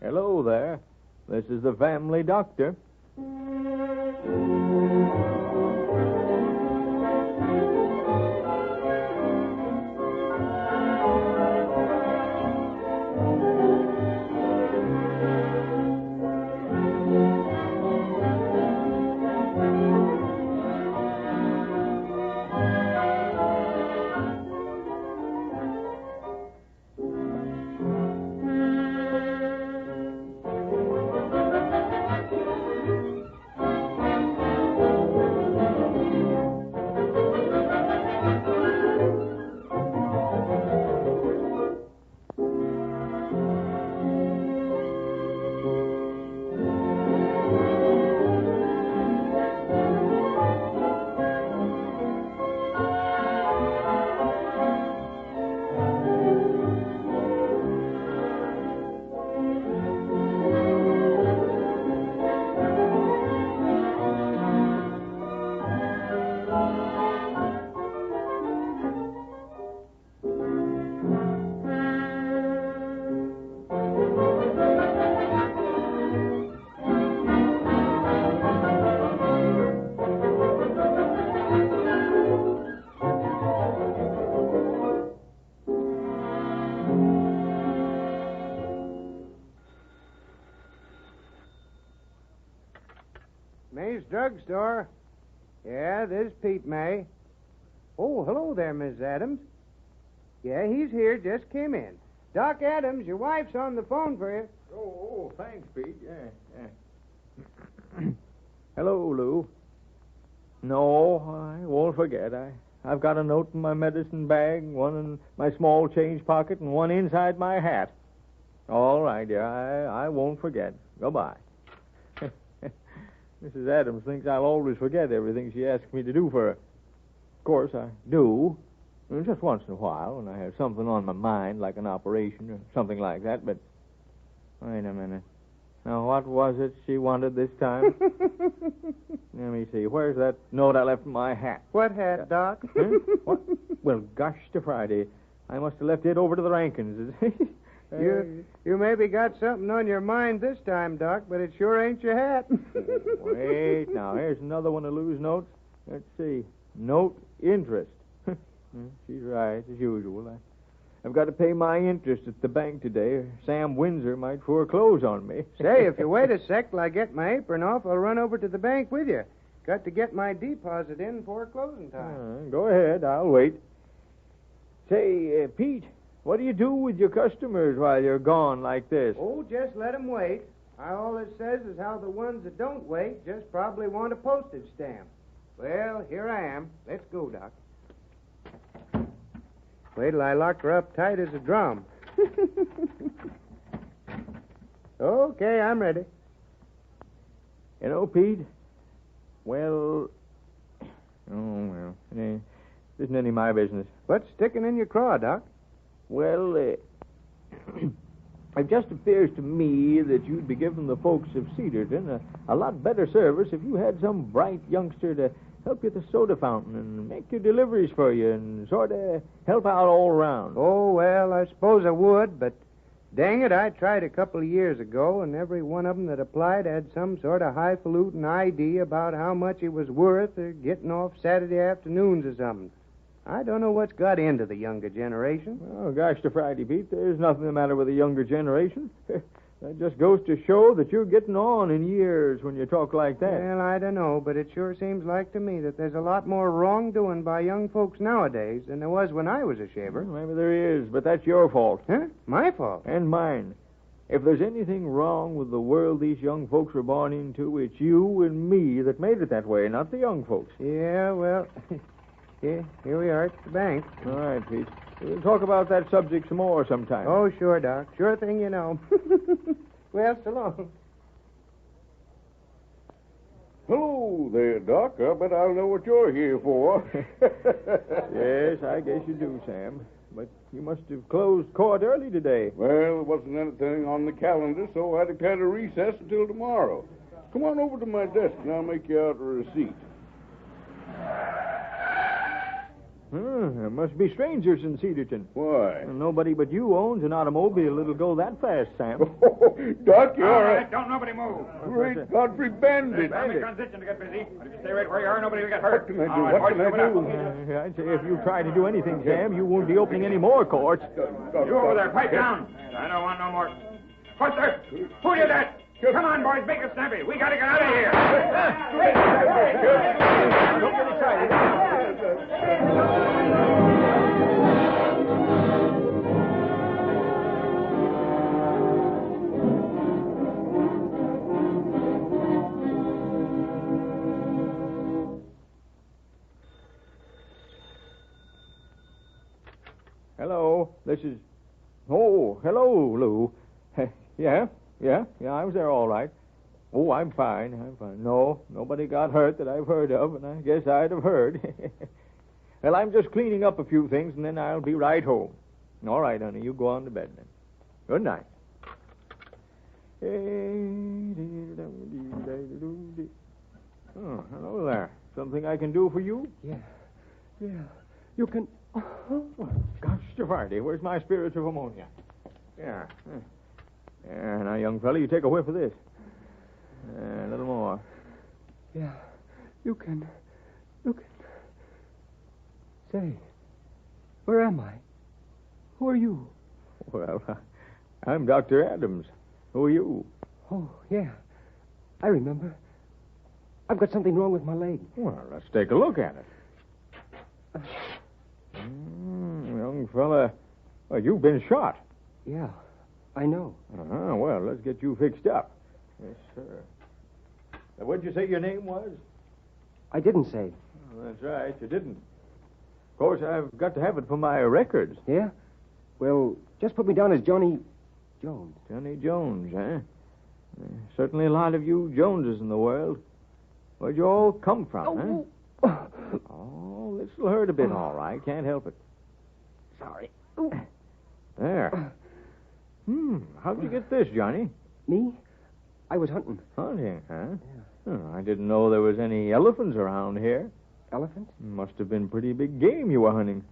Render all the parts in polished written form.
Hello there. This is the family doctor. May's Drugstore. Yeah, this is Pete May. Oh, hello there, Miss Adams. Yeah, he's here. Just came in. Doc Adams, your wife's on the phone for you. Oh, thanks, Pete. Yeah. Hello, Lou. No, I won't forget. I've got a note in my medicine bag, one in my small change pocket, and one inside my hat. All right, dear. I won't forget. Goodbye. Mrs. Adams thinks I'll always forget everything she asks me to do for her. Of course, I do. Just once in a while when I have something on my mind, like an operation or something like that, but... Wait a minute. Now, what was it she wanted this time? Let me see. Where's that note I left in my hat? What hat, Doc? Huh? What? Well, gosh to Friday. I must have left it over to the Rankins. You maybe got something on your mind this time, Doc, but it sure ain't your hat. Wait, now, here's another one of Lou's notes. Let's see. Note interest. She's right, as usual. I've got to pay my interest at the bank today, or Sam Windsor might foreclose on me. Say, if you wait a sec till I get my apron off, I'll run over to the bank with you. Got to get my deposit in before closing time. Go ahead, I'll wait. Say, Pete, what do you do with your customers while you're gone like this? Oh, just let 'em wait. All it says is how the ones that don't wait just probably want a postage stamp. Well, here I am. Let's go, Doc. Wait till I lock her up tight as a drum. Okay, I'm ready. You know, Pete, well... it isn't any of my business. What's sticking in your craw, Doc? Well, it just appears to me that you'd be giving the folks of Cedarton a lot better service if you had some bright youngster to help you at the soda fountain and make your deliveries for you and sort of help out all around. Oh, well, I suppose I would, but dang it, I tried a couple of years ago, and every one of them that applied had some sort of highfalutin idea about how much it was worth or getting off Saturday afternoons or something. I don't know what's got into the younger generation. Oh, gosh to Friday, Pete, there's nothing the matter with the younger generation. That just goes to show that you're getting on in years when you talk like that. Well, I don't know, but it sure seems like to me that there's a lot more wrongdoing by young folks nowadays than there was when I was a shaver. Well, maybe there is, but that's your fault. Huh? My fault? And mine. If there's anything wrong with the world these young folks were born into, it's you and me that made it that way, not the young folks. Yeah, well, here we are at the bank. All right, Pete. We'll talk about that subject some more sometime. Oh, sure, Doc. Sure thing you know. Well, so long. Hello there, Doc. I bet I'll know what you're here for. Yes, I guess you do, Sam. But you must have closed court early today. Well, there wasn't anything on the calendar, so I declared a recess until tomorrow. Come on over to my desk, and I'll make you out a receipt. There must be strangers in Cedarton. Why? Nobody but you owns an automobile that'll go that fast, Sam. Oh, Doc, you're All right, don't nobody move. Great Godfrey Bandit. Family transition to get busy. But if you stay right where you are, nobody will get hurt. What can I do? All right, What boys, can I move it up. do? I'd say if you try to do anything, Sam, you won't be opening any more courts. You over there, pipe down. I don't want no more. Buster, who did that? Come on, boys, make it snappy. We gotta get out of here. Don't get excited. Hello, this is... Oh, hello, Lou. Yeah, I was there all right. Oh, I'm fine. No, nobody got hurt that I've heard of, and I guess I'd have heard. Well, I'm just cleaning up a few things, and then I'll be right home. All right, honey, you go on to bed then. Good night. Oh, hello there. Something I can do for you? Yeah. You can... Oh, gosh, Friday, where's my spirits of ammonia? Yeah. Now, young fella, you take a whiff of this. A little more. Yeah. You can... Say, where am I? Who are you? Well, I'm Dr. Adams. Who are you? Oh, yeah. I remember. I've got something wrong with my leg. Well, let's take a look at it. Young fella, well, you've been shot. Yeah, I know. Well, let's get you fixed up. Yes, sir. Now, what'd you say your name was? I didn't say. Oh, that's right, you didn't. Of course, I've got to have it for my records. Yeah? Well, just put me down as Johnny Jones. Johnny Jones, huh? Certainly a lot of you Joneses in the world. Where'd you all come from, huh? Oh, this'll hurt a bit, all right. Can't help it. Sorry. There. How'd you get this, Johnny? Me? I was hunting. Hunting, huh? Yeah. I didn't know there was any elephants around here. Elephants? Must have been pretty big game you were hunting.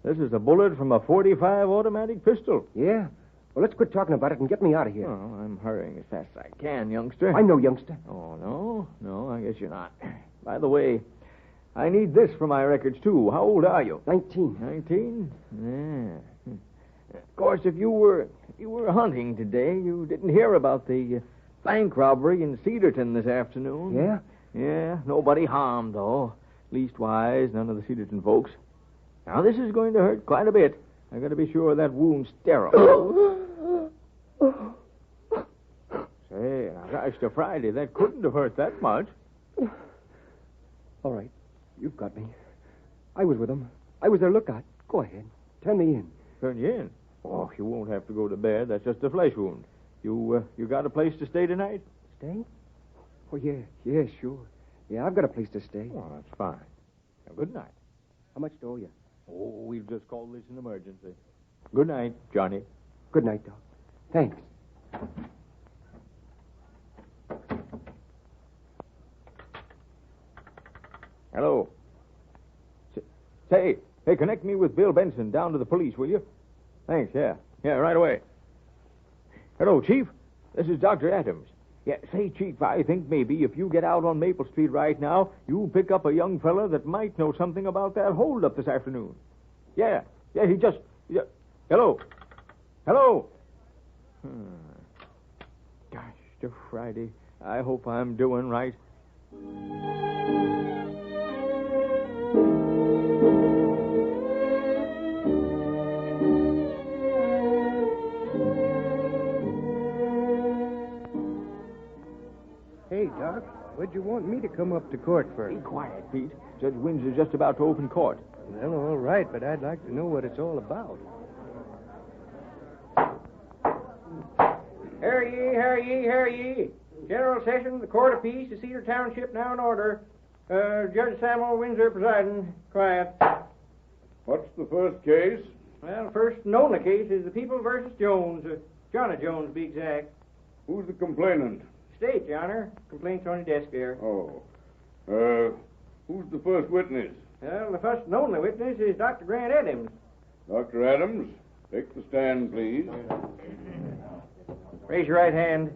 This is a bullet from a .45 automatic pistol. Yeah. Well, let's quit talking about it and get me out of here. Oh, I'm hurrying as fast as I can, youngster. I'm no youngster. Oh, no? No, I guess you're not. By the way, I need this for my records, too. How old are you? 19. 19? Yeah. Of course, if you were hunting today, you didn't hear about the bank robbery in Cedarton this afternoon. Yeah? Yeah, nobody harmed, though. Leastwise, none of the Cedarton folks. Now, this is going to hurt quite a bit. I got to be sure that wound's sterile. Say, now, gosh, to Friday, that couldn't have hurt that much. All right. You've got me. I was with them. I was their lookout. Go ahead. Turn me in. Turn you in? Oh, you won't have to go to bed. That's just a flesh wound. You got a place to stay tonight? Stay? Oh, yeah, sure. Yeah, I've got a place to stay. Well, that's fine. Now, good night. How much do I owe you? Oh, we've just called this an emergency. Good night, Johnny. Good night, Doc. Thanks. Hello. Hey, connect me with Bill Benson down to the police, will you? Thanks, yeah. Yeah, right away. Hello, Chief. This is Dr. Adams. Yeah, say, Chief, I think maybe if you get out on Maple Street right now, you pick up a young fella that might know something about that holdup this afternoon. Yeah, he just... Yeah. Hello. Gosh, to Friday. I hope I'm doing right. Hey, Doc, what'd you want me to come up to court for? Be quiet, Pete. Judge Windsor's just about to open court. Well, all right, but I'd like to know what it's all about. Hear ye. General session of the Court of Peace of Cedar Township now in order. Judge Samuel Windsor presiding. Quiet. What's the first case? Well, first known case is the People versus Jones. Johnny Jones, to be exact. Who's the complainant? State, Your Honor. Complaint's on your desk there. Oh. Who's the first witness? Well, the first and only witness is Dr. Grant Adams. Dr. Adams, take the stand, please. Raise your right hand.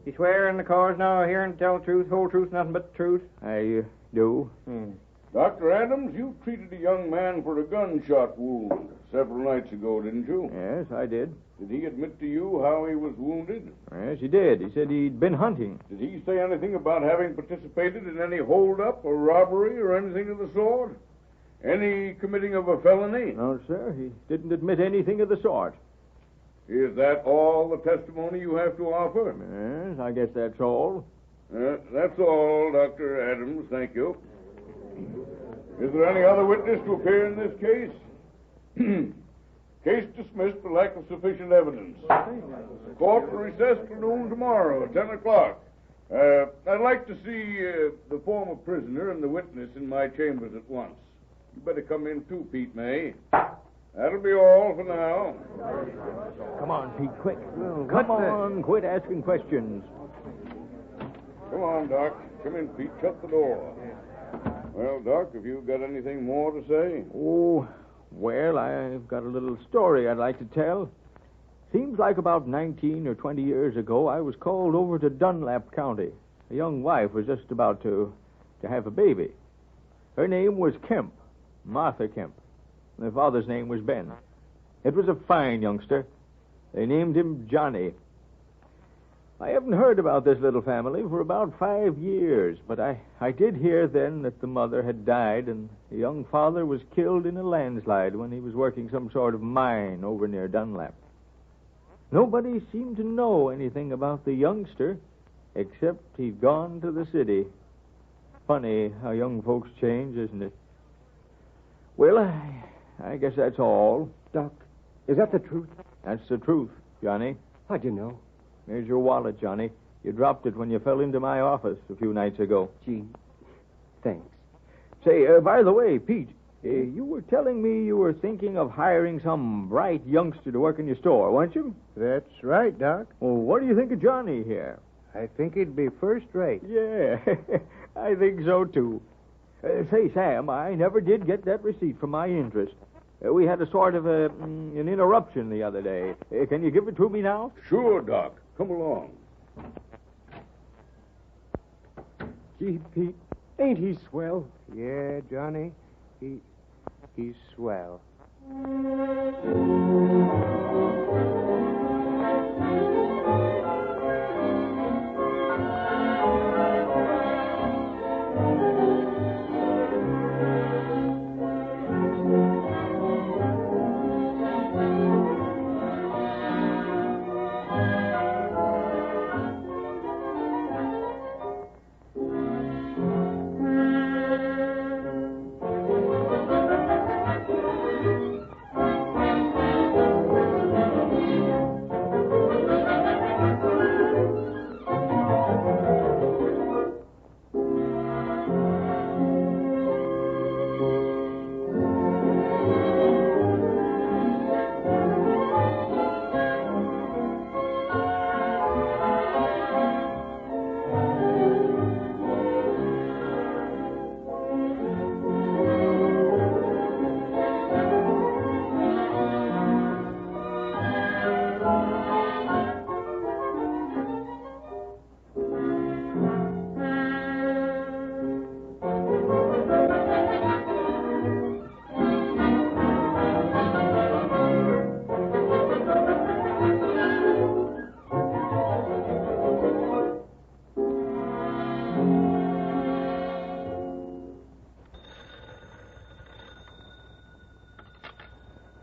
You swear in the cause now hearing to tell the truth, whole truth, nothing but the truth? I do. Dr. Adams, you treated a young man for a gunshot wound several nights ago, didn't you? Yes, I did. Did he admit to you how he was wounded? Yes, he did. He said he'd been hunting. Did he say anything about having participated in any holdup or robbery or anything of the sort? Any committing of a felony? No, sir. He didn't admit anything of the sort. Is that all the testimony you have to offer? Yes, I guess that's all. That's all, Dr. Adams. Thank you. Is there any other witness to appear in this case? Case dismissed for lack of sufficient evidence. Court will recess till noon tomorrow at 10 o'clock. I'd like to see the former prisoner and the witness in my chambers at once. You better come in too, Pete May. That'll be all for now. Come on, Pete, quick. Come on, quit asking questions. Come on, Doc. Come in, Pete. Shut the door. Well, Doc, have you got anything more to say? Oh, well, I've got a little story I'd like to tell. Seems like about 19 or 20 years ago, I was called over to Dunlap County. A young wife was just about to have a baby. Her name was Kemp, Martha Kemp. Her father's name was Ben. It was a fine youngster. They named him Johnny. I haven't heard about this little family for about 5 years, but I did hear then that the mother had died and the young father was killed in a landslide when he was working some sort of mine over near Dunlap. Nobody seemed to know anything about the youngster, except he'd gone to the city. Funny how young folks change, isn't it? Well, I guess that's all. Doc, is that the truth? That's the truth, Johnny. How'd you know? Here's your wallet, Johnny. You dropped it when you fell into my office a few nights ago. Gee, thanks. Say, by the way, Pete, you were telling me you were thinking of hiring some bright youngster to work in your store, weren't you? That's right, Doc. Well, what do you think of Johnny here? I think he'd be first rate. Yeah, I think so, too. Say, Sam, I never did get that receipt for my interest. We had a sort of an interruption the other day. Can you give it to me now? Sure, Doc. Come along. Gee, Pete, ain't he swell? Yeah, Johnny, he's swell.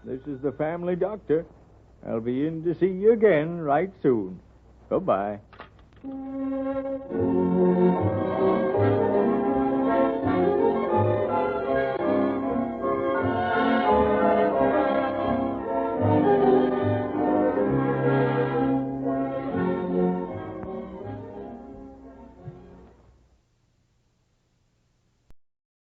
This is the family doctor. I'll be in to see you again right soon. Goodbye.